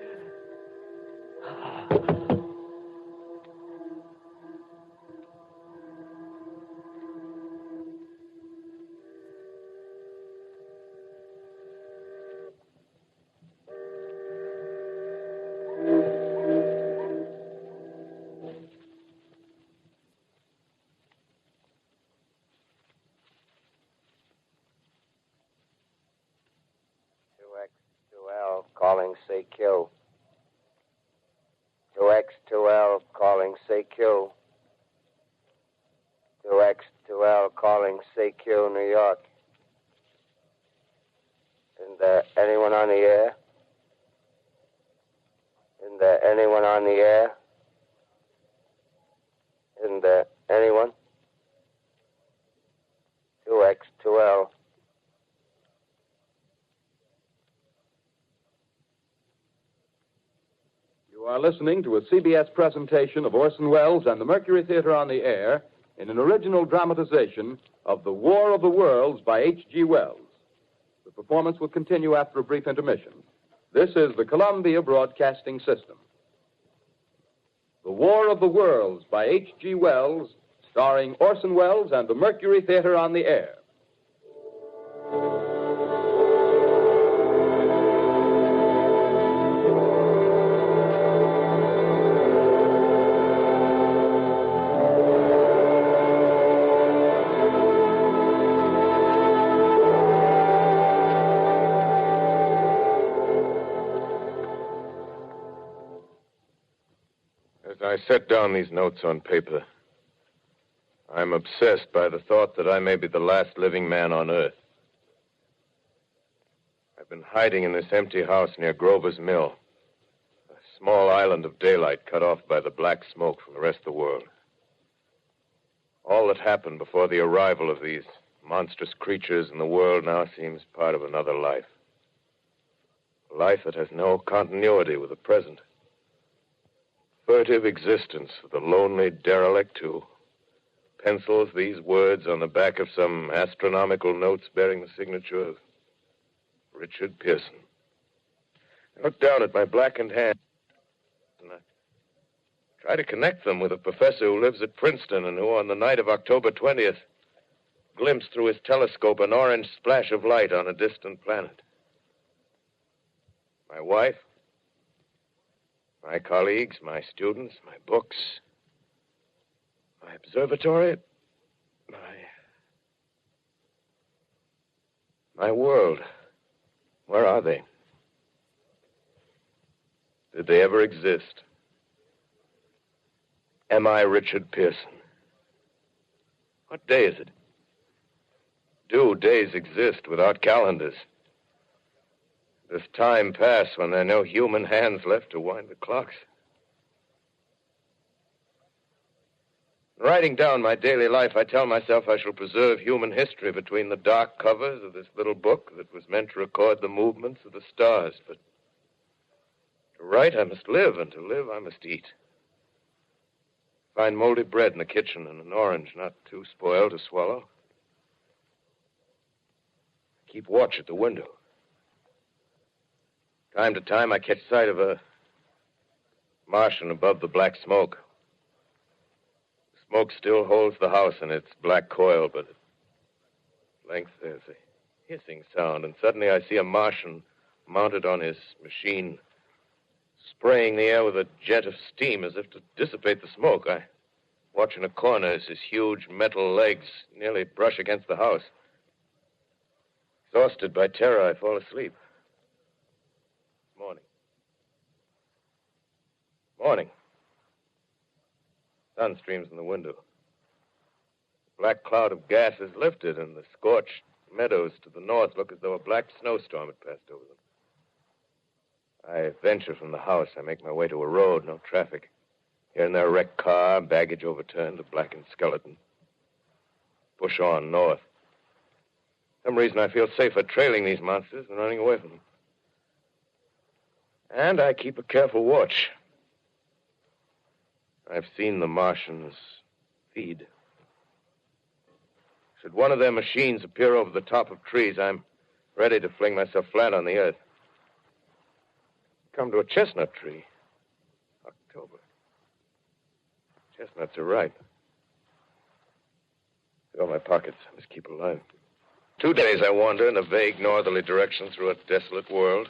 Calling CQ. 2X2L calling CQ. 2X2L calling CQ, New York. Isn't there anyone on the air? Isn't there anyone on the air? Isn't there anyone? 2X2L. You are listening to a CBS presentation of Orson Welles and the Mercury Theater on the Air in an original dramatization of The War of the Worlds by H.G. Wells. The performance will continue after a brief intermission. This is the Columbia Broadcasting System. The War of the Worlds by H.G. Wells, starring Orson Welles and the Mercury Theater on the Air. As I set down these notes on paper, I'm obsessed by the thought that I may be the last living man on Earth. I've been hiding in this empty house near Grover's Mill, a small island of daylight cut off by the black smoke from the rest of the world. All that happened before the arrival of these monstrous creatures in the world now seems part of another life. A life that has no continuity with the present. Furtive existence of the lonely derelict who pencils these words on the back of some astronomical notes bearing the signature of Richard Pearson. I look down at my blackened hand and I try to connect them with a professor who lives at Princeton and who, on the night of October 20th, glimpsed through his telescope an orange splash of light on a distant planet. My wife, my colleagues, my students, my books, my observatory, my world. Where are they? Did they ever exist? Am I Richard Pearson? What day is it? Do days exist without calendars? Does time pass when there are no human hands left to wind the clocks? Writing down my daily life, I tell myself I shall preserve human history between the dark covers of this little book that was meant to record the movements of the stars. But to write, I must live, and to live, I must eat. Find moldy bread in the kitchen and an orange not too spoiled to swallow. Keep watch at the window. Time to time, I catch sight of a Martian above the black smoke. The smoke still holds the house in its black coil, but at length there's a hissing sound, and suddenly I see a Martian mounted on his machine, spraying the air with a jet of steam as if to dissipate the smoke. I watch in a corner as his huge metal legs nearly brush against the house. Exhausted by terror, I fall asleep. Morning. Sun streams in the window. The black cloud of gas is lifted, and the scorched meadows to the north look as though a black snowstorm had passed over them. I venture from the house. I make my way to a road, no traffic. Here and there, a wrecked car, baggage overturned, a blackened skeleton. Push on north. For some reason, I feel safer trailing these monsters than running away from them. And I keep a careful watch. I've seen the Martians feed. Should one of their machines appear over the top of trees, I'm ready to fling myself flat on the earth. Come to a chestnut tree. October. Chestnuts are ripe. Fill my pockets. I must keep alive. 2 days I wander in a vague northerly direction through a desolate world.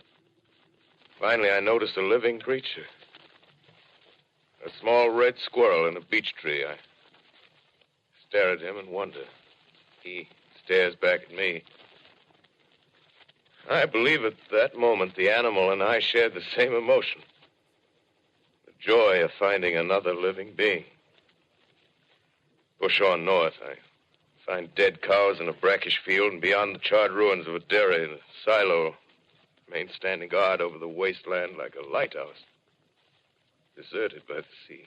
Finally, I notice a living creature. A small red squirrel in a beech tree. I stare at him and wonder. He stares back at me. I believe at that moment the animal and I shared the same emotion. The joy of finding another living being. push on north. I find dead cows in a brackish field, and beyond the charred ruins of a dairy, the silo remains standing guard over the wasteland like a lighthouse, deserted by the sea.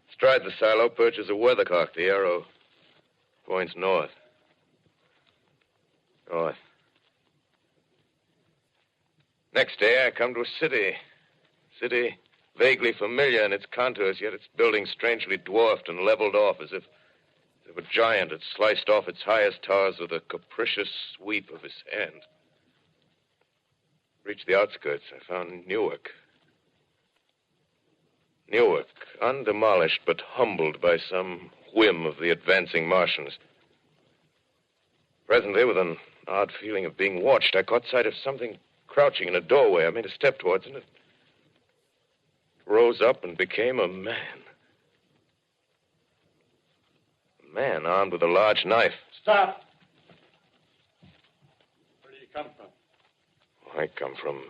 Astride the silo perches a weathercock. The arrow points north. North. Next day, I come to a city. City vaguely familiar in its contours, yet its buildings strangely dwarfed and leveled off as if a giant had sliced off its highest towers with a capricious sweep of his hand. Reached the outskirts, I found Newark. Newark, undemolished but humbled by some whim of the advancing Martians. Presently, with an odd feeling of being watched, I caught sight of something crouching in a doorway. I made a step towards it, and it rose up and became a man. A man armed with a large knife. Stop! Where do you come from? I come from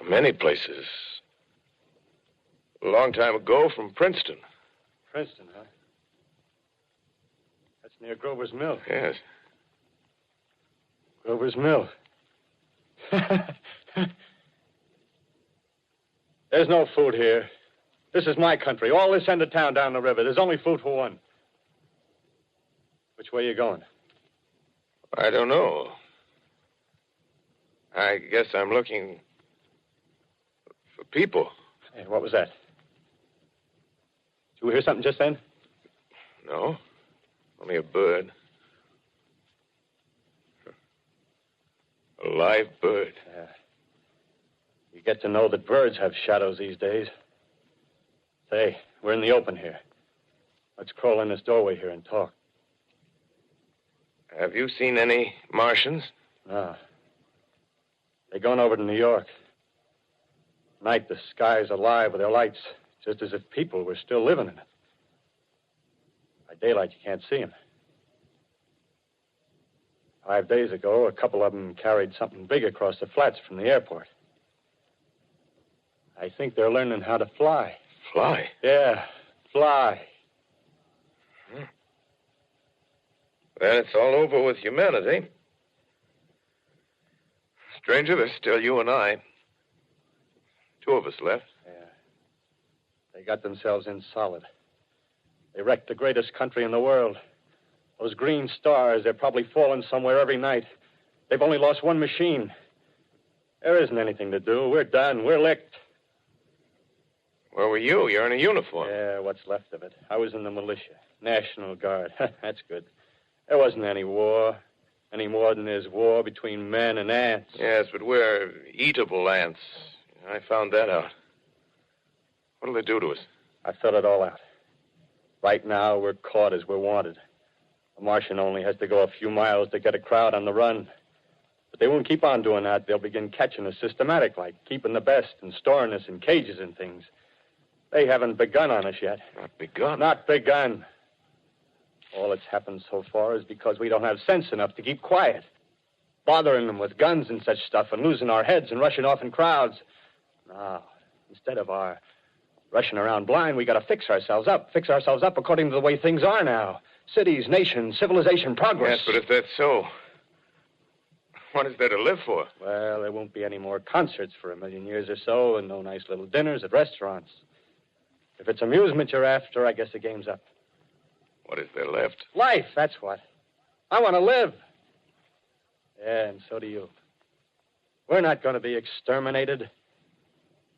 many places. A long time ago, from Princeton. Princeton, huh? That's near Grover's Mill. Yes. Grover's Mill. There's no food here. This is my country. All this end of town down the river. There's only food for one. Which way are you going? I don't know. I guess I'm looking for people. Hey, what was that? Did you hear something just then? No. Only a bird. A live bird. Yeah. You get to know that birds have shadows these days. Say, we're in the open here. Let's crawl in this doorway here and talk. Have you seen any Martians? No. They're going over to New York. Night, the sky's alive with their lights, just as if people were still living in it. By daylight, you can't see them. 5 days ago, a couple of them carried something big across the flats from the airport. I think they're learning how to fly. Fly? Yeah, fly. Then it's all over with humanity. Stranger, there's still you and I. 2 of us left. Yeah. They got themselves in solid. They wrecked the greatest country in the world. Those green stars, they're probably falling somewhere every night. They've only lost one machine. There isn't anything to do. We're done. We're licked. Where were you? You're in a uniform. Yeah, what's left of it. I was in the militia. National Guard. That's good. There wasn't any war. Any more than there's war between men and ants. Yes, but we're eatable ants. I found that out. What'll they do to us? I thought it all out. Right now, we're caught as we're wanted. A Martian only has to go a few miles to get a crowd on the run. But they won't keep on doing that. They'll begin catching us systematic, like keeping the best and storing us in cages and things. They haven't begun on us yet. Not begun? Not begun. All that's happened so far is because we don't have sense enough to keep quiet. Bothering them with guns and such stuff and losing our heads and rushing off in crowds. Now, instead of our rushing around blind, we got to fix ourselves up. Fix ourselves up according to the way things are now. Cities, nations, civilization, progress. Yes, but if that's so, what is there to live for? Well, there won't be any more concerts for 1,000,000 years or so, and no nice little dinners at restaurants. If it's amusement you're after, I guess the game's up. What is there left? Life, that's what. I want to live. Yeah, and so do you. We're not going to be exterminated.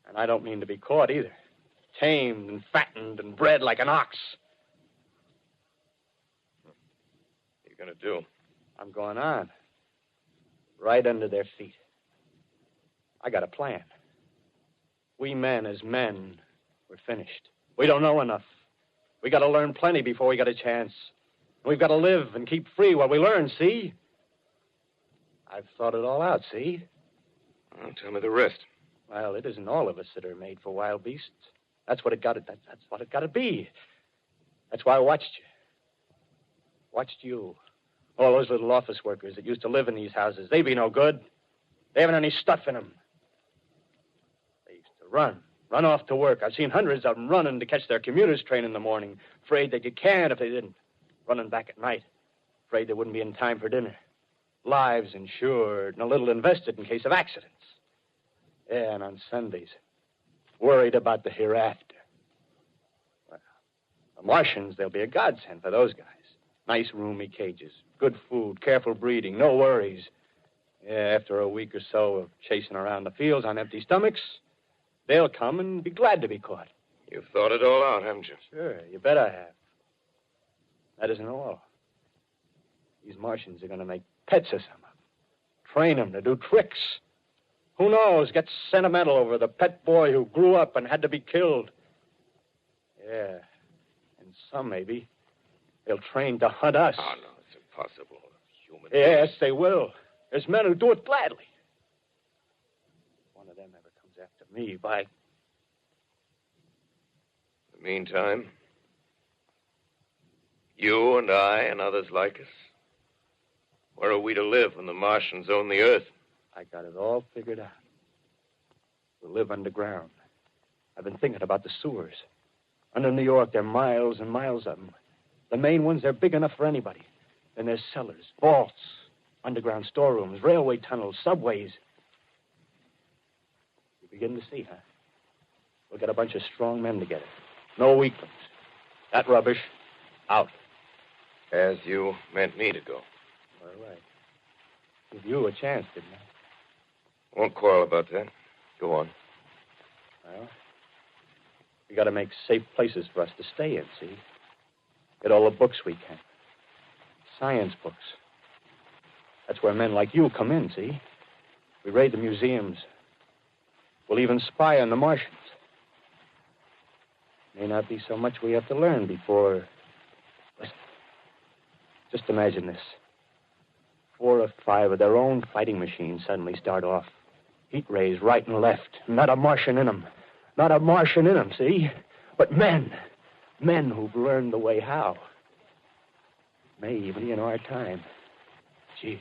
And I don't mean to be caught either. Tamed and fattened and bred like an ox. What are you going to do? I'm going on. Right under their feet. I got a plan. We men as men, we're finished. We don't know enough. We got to learn plenty before we got a chance. We've got to live and keep free while we learn, see? I've thought it all out, see? Well, tell me the rest. Well, it isn't all of us that are made for wild beasts. That's what it got to. That's what it got to be. That's why I watched you. Watched you. All those little office workers that used to live in these houses. They be no good. They haven't any stuff in them. They used to run Run off to work. I've seen hundreds of them running to catch their commuter's train in the morning, afraid they'd get canned if they didn't. Running back at night, afraid they wouldn't be in time for dinner. Lives insured and a little invested in case of accidents. Yeah, and on Sundays, worried about the hereafter. Well, the Martians, they'll be a godsend for those guys. Nice, roomy cages, good food, careful breeding, no worries. Yeah, after a week or so of chasing around the fields on empty stomachs, they'll come and be glad to be caught. You've thought it all out, haven't you? Sure, you bet I have. That isn't all. These Martians are going to make pets of some of them. Train them to do tricks. Who knows, get sentimental over the pet boy who grew up and had to be killed. Yeah, and some maybe they'll train to hunt us. Oh, no, it's impossible. Human Yes, they will. There's men who do it gladly. If one of them ever comes after me, by... In the meantime, you and I and others like us, where are we to live when the Martians own the Earth? I got it all figured out. We'll live underground. I've been thinking about the sewers. Under New York, there are miles and miles of them. The main ones, they're big enough for anybody. Then there's cellars, vaults, underground storerooms, railway tunnels, subways. You begin to see, huh? We'll get a bunch of strong men together. No weaklings. That rubbish, out. As you meant me to go. All right. Give you a chance, didn't I? Won't quarrel about that. Go on. Well, we got to make safe places for us to stay in, see? Get all the books we can. Science books. That's where men like you come in, see? We raid the museums. We'll even spy on the Martians. May not be so much we have to learn before... Listen. Just imagine this. 4 or 5 of their own fighting machines suddenly start off. Heat rays right and left. Not a Martian in them. Not a Martian in them, see? But men. Men who've learned the way how. May even be in our time. Gee.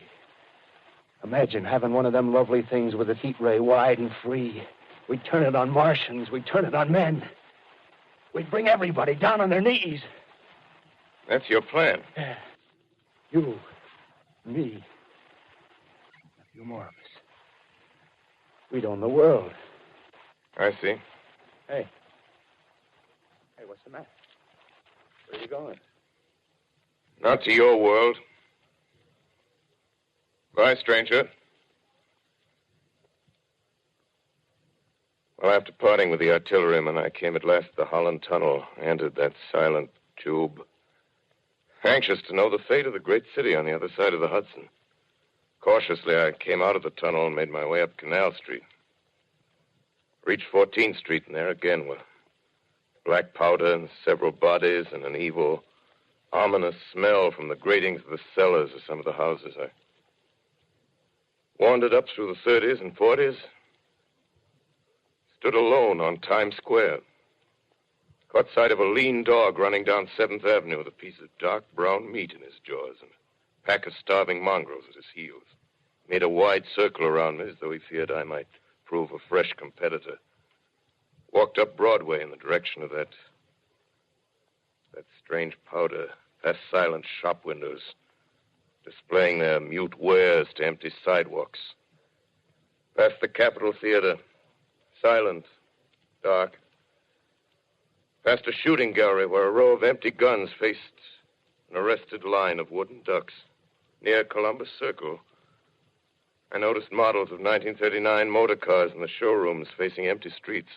Imagine having one of them lovely things with a heat ray wide and free. We'd turn it on Martians. We'd turn it on men. We'd bring everybody down on their knees. That's your plan. You, me, a few more of us. We'd own the world. I see. Hey. Hey, what's the matter? Where are you going? Not to your world. Bye, stranger. Well, after parting with the artilleryman, I came at last to the Holland Tunnel, entered that silent tube. Anxious to know the fate of the great city on the other side of the Hudson. Cautiously, I came out of the tunnel and made my way up Canal Street. Reached 14th Street, and there again were black powder and several bodies and an evil, ominous smell from the gratings of the cellars of some of the houses. I wandered up through the 30s and 40s, stood alone on Times Square. Caught sight of a lean dog running down 7th Avenue with a piece of dark brown meat in his jaws and a pack of starving mongrels at his heels. Made a wide circle around me as though he feared I might prove a fresh competitor. Walked up Broadway in the direction of that strange powder, past silent shop windows, displaying their mute wares to empty sidewalks. Past the Capitol Theater, silent, dark. Past a shooting gallery where a row of empty guns faced an arrested line of wooden ducks. Near Columbus Circle, I noticed models of 1939 motor cars in the showrooms facing empty streets.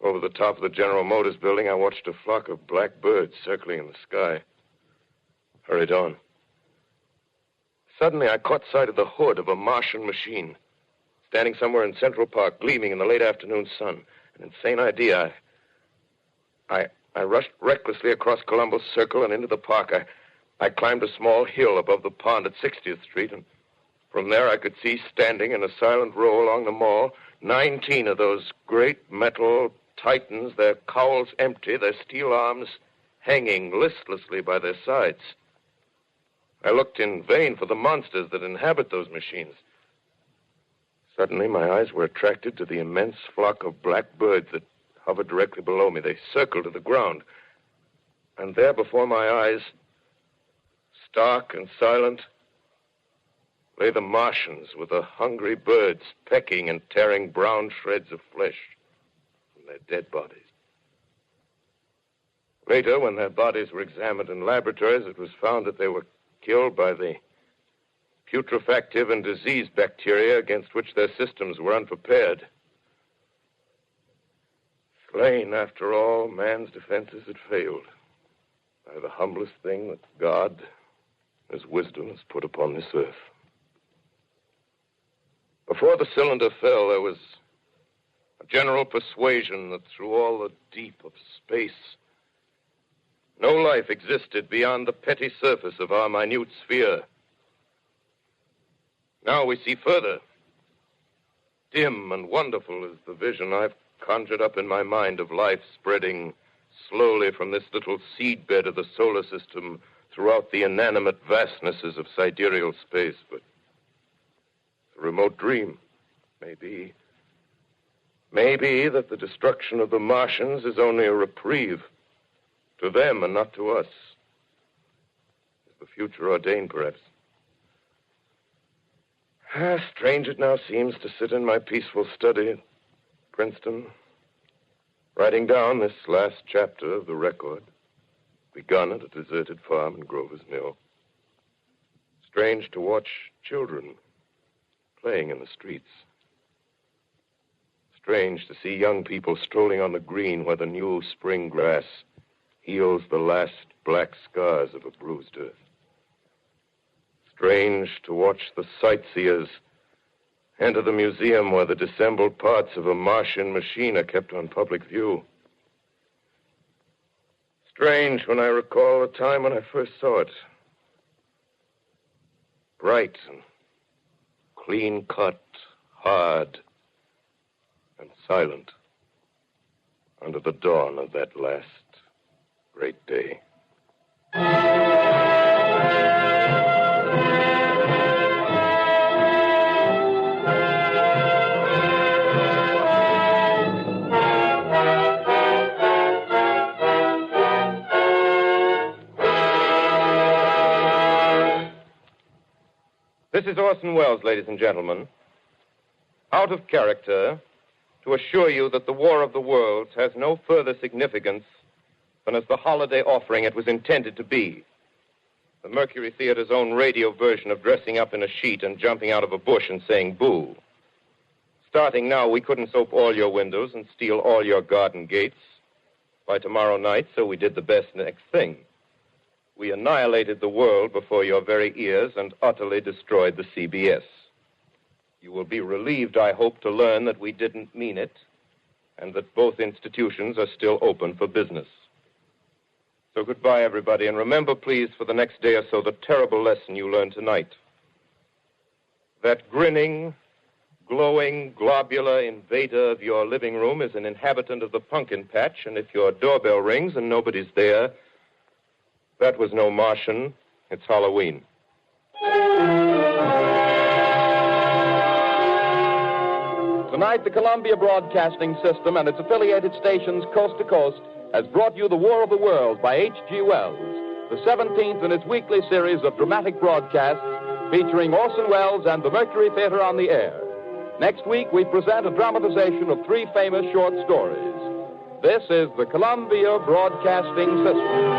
Over the top of the General Motors building, I watched a flock of black birds circling in the sky. Hurried on. Suddenly, I caught sight of the hood of a Martian machine, standing somewhere in Central Park, gleaming in the late afternoon sun. An insane idea. I rushed recklessly across Columbus Circle and into the park. I climbed a small hill above the pond at 60th Street, and from there I could see standing in a silent row along the mall 19 of those great metal titans, their cowls empty, their steel arms hanging listlessly by their sides. I looked in vain for the monsters that inhabit those machines. Suddenly, my eyes were attracted to the immense flock of black birds that hovered directly below me. They circled to the ground. And there before my eyes, stark and silent, lay the Martians with the hungry birds pecking and tearing brown shreds of flesh from their dead bodies. Later, when their bodies were examined in laboratories, it was found that they were killed by the putrefactive and disease bacteria against which their systems were unprepared. Slain, after all, man's defenses had failed by the humblest thing that God, His wisdom, has put upon this earth. Before the cylinder fell, there was a general persuasion that through all the deep of space, no life existed beyond the petty surface of our minute sphere. Now we see further. Dim and wonderful is the vision I've conjured up in my mind of life spreading slowly from this little seedbed of the solar system throughout the inanimate vastnesses of sidereal space. But it's a remote dream. Maybe that the destruction of the Martians is only a reprieve to them and not to us. Is the future ordained, perhaps? Strange it now seems to sit in my peaceful study at Princeton, writing down this last chapter of the record, begun at a deserted farm in Grover's Mill. Strange to watch children playing in the streets. Strange to see young people strolling on the green where the new spring grass heals the last black scars of a bruised earth. Strange to watch the sightseers enter the museum where the dissembled parts of a Martian machine are kept on public view. Strange when I recall the time when I first saw it. Bright and clean-cut, hard and silent under the dawn of that last great day. This is Orson Welles, ladies and gentlemen. Out of character, to assure you that the War of the Worlds has no further significance than as the holiday offering it was intended to be. The Mercury Theater's own radio version of dressing up in a sheet and jumping out of a bush and saying boo. Starting now, we couldn't soap all your windows and steal all your garden gates. By tomorrow night, so we did the best next thing. We annihilated the world before your very ears and utterly destroyed the CBS. You will be relieved, I hope, to learn that we didn't mean it and that both institutions are still open for business. So goodbye, everybody, and remember, please, for the next day or so, the terrible lesson you learned tonight. That grinning, glowing, globular invader of your living room is an inhabitant of the pumpkin patch, and if your doorbell rings and nobody's there, that was no Martian. It's Halloween. Tonight, the Columbia Broadcasting System and its affiliated stations coast to coast has brought you The War of the Worlds by H.G. Wells, the 17th in its weekly series of dramatic broadcasts featuring Orson Welles and the Mercury Theater on the air. Next week, we present a dramatization of 3 famous short stories. This is the Columbia Broadcasting System.